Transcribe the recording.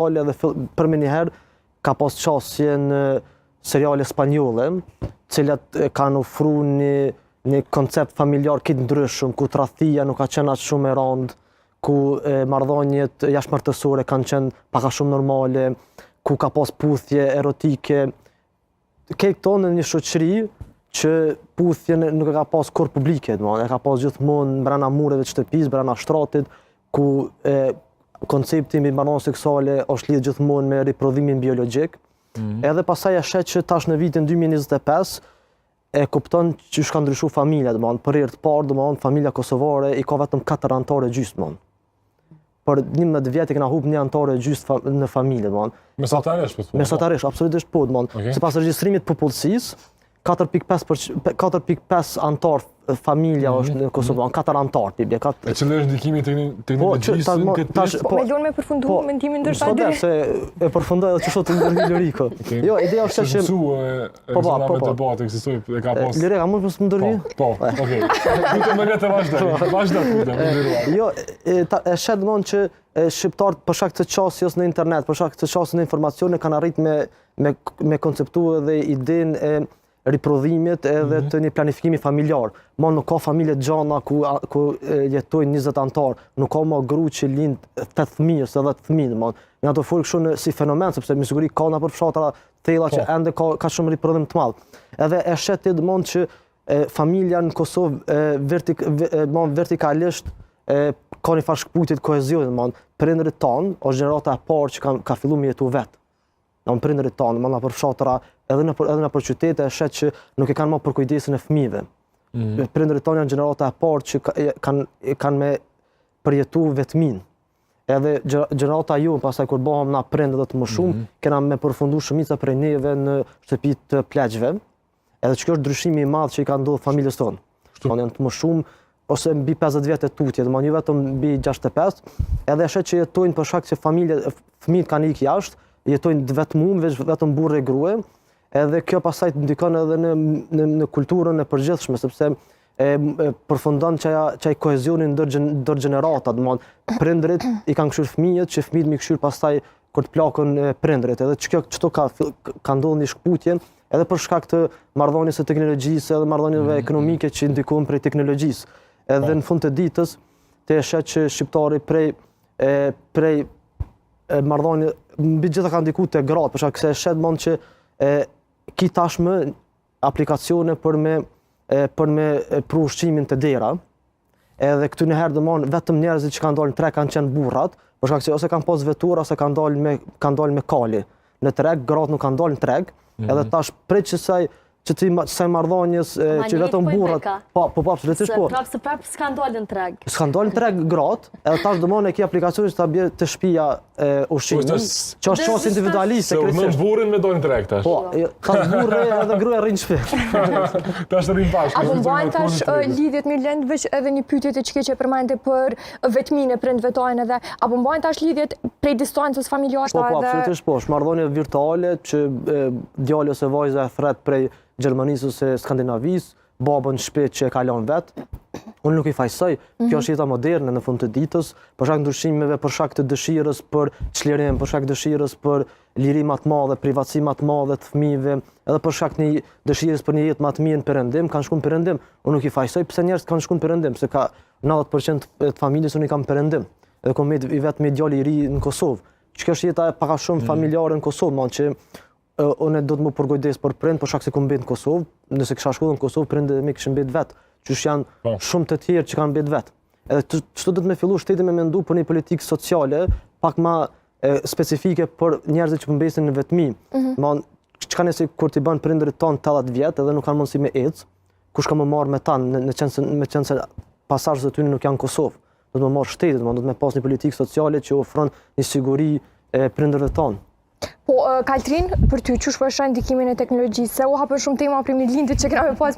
virtuale dhe për më njëherë ka pas qasje në seriale spanjolle, cilat kanë ofruar një koncept familjar këtë ndryshëm, ku tradhtia nuk ka qenë aq shumë e rëndë, ku marrëdhëniet jashtëmartësore kanë qenë pak a shumë normale, ku ka pas puthje erotike. Këto në një shoqëri që puthjen nuk e ka pas kur publike, e ka pas gjithmonë brenda mureve të shtëpisë, brenda shtratit, ku koncepti mbi marrëdhënie seksuale është lidhur gjithmonë me riprodhimin biologjik. Edhe pastaj e shet që tash në vitin 2025 e kupton që ka ndryshuar familja, për herë të parë, familja kosovare i ka vetëm 4 anëtarë gjysmë. Për 11 vjet e kena humbur 1 anëtarë gjysmë në familje, Mesatarisht, po. Mesatarisht, absolutisht po, sipas regjistrimit të popullsisë, 4.5 anëtar familja është në Kosovë, 4 anëtar tipi. E cili është ndikimi teknologjisë në këtë pjesë? Me lënë me përfundu mendimin ndërsa dy. Se e përfundoj edhe çështën e Liriko. Jo, ideja është që të bëhet ekzistoj e ka pas. Lirika, mund të më ndërvi? Po, okay. Lutem me letë vazhdo. Jo, e shet domon që shqiptarët për shkak të çështjes në internet, për shkak të çështjes në informacione kanë arritur me konceptuar edhe idenë e riprodhimit edhe të një planifikimi familjar. Nuk ka familje gjana ku jetojnë 20 anëtar, nuk ka ma gru që lind 8 fëmijë ose 10 fëmijë. Në ato folë kështu si fenomen, sepse me siguri ka në për fshatra thella që ende ka shumë riprodhim të madh. Edhe e shetë që familja në Kosovë vertikalisht ka një farë shkputje të kohezionit. Prindërit tanë është gjenerata e parë që ka filluar me jetu vetë. Në prindërit tanë, në për fshatra, edhe në për qytete e shet që nuk e kanë më për kujdesin e fëmijëve. Prindërit tanë janë gjenerata e parë që kanë me përjetu vetmin. Edhe gjenerata ju, pasaj kur bëhëm na prindë dhe të më shumë, kena me përfundu shumica prej neve në shtëpit të pleqve, edhe që kjo është ndryshimi i madh që i ka ndodhur familjes tonë. Janë të më shumë, ose mbi 50 vjet e tutje, dhe një vetëm mbi 65, edhe e shet që jetojnë për shkak që fëmijët kanë ikë jashtë, jetojnë vetëm burrë e grua, edhe kjo pastaj ndikon edhe në kulturën e përgjithshme, sepse përfundon çaj kohezionin ndër gjenerata, prindrit i kanë këshir fëmijët, që fëmijët mi këshir pastaj kur të plakën prindrit, edhe çto ka ndodhur një shkputje, edhe për shkak të marrëdhënies së teknologjisë, edhe marrëdhënieve ekonomike që ndikojnë prej teknologjisë. Edhe në fund të ditës, te shet që shqiptari prej marrëdhënie mbi gjitha ka ndikuar te gratë, për shkak se shet që ki tashmë aplikacione për me pru ushqimin të dera, edhe këtu njëherë vetëm njerëzit që kanë dalë në treg kanë qenë burrat, për shkak se ose kanë pas vetura ose kanë dalë me kali. Në treg, gratë nuk kanë dalë në treg, edhe tash prej kësaj marrëdhënies që vetëm burrat. Po, absolutisht po. Se prapë s'kan dalë në treg. S'kan dalë në treg gratë, edhe tash domon e ki aplikacione që ta bje të shtëpia ushqimin, që është çështje individualiste. Se unë burrin me dalë në treg tash. Po, tash burri edhe gruaja rrin në shtëpi. Tash rrin bashkë. Apo mbajnë tash lidhjet me lënd veç edhe një pyetje të çike që përmendte për vetminë e prindve tonë edhe apo mbajnë tash lidhjet prej distancës familjare edhe. Po, absolutisht po, marrëdhënie virtuale që djali ose vajza e thret prej Gjermanisë ose Skandinavisë, babën në shtëpi që e ka lënë vetë. Unë nuk i fajsoj, kjo është jeta moderne në fund të ditës, për shkak të ndryshimeve, për shkak të dëshirës për çlirim, për shkak të dëshirës për liri më të madhe, privatësi më të madhe të fëmijëve, edhe për shkak të dëshirës për një jetë më të mirë në perëndim, kanë shkuar në perëndim. Unë nuk i fajsoj pse njerëzit kanë shkuar në perëndim, se ka 90% të familjes unë i kam perëndim. Edhe kam vetëm djalë i ri në Kosovë. Kjo është jeta pak a shumë familjare në Kosovë, që unë do të më përgojdes për prind, për shkak se ku mbet në Kosovë, nëse kisha shkuar në Kosovë, prindët mi kishin mbet vetë, qysh janë shumë të tjerë që kanë mbet vetë. Edhe çdo do të më fillu shteti me mendu për një politikë sociale pak më specifike për njerëzit që mbesin në vetmi. Çka nëse kur ti bën prindërit tonë 80 vjet edhe nuk kanë mundësi me ecë, kush ka më marrë me ta në qenë se pasazhet e tyre nuk janë në Kosovë. Do të më marrë shteti, do të më pas një politikë sociale që ofron një siguri prindërve tonë. Po, Kaltrin, për ty, çush po e shën ndikimin e teknologjisë? Se u hapën shumë tema për lindjet që kena me pas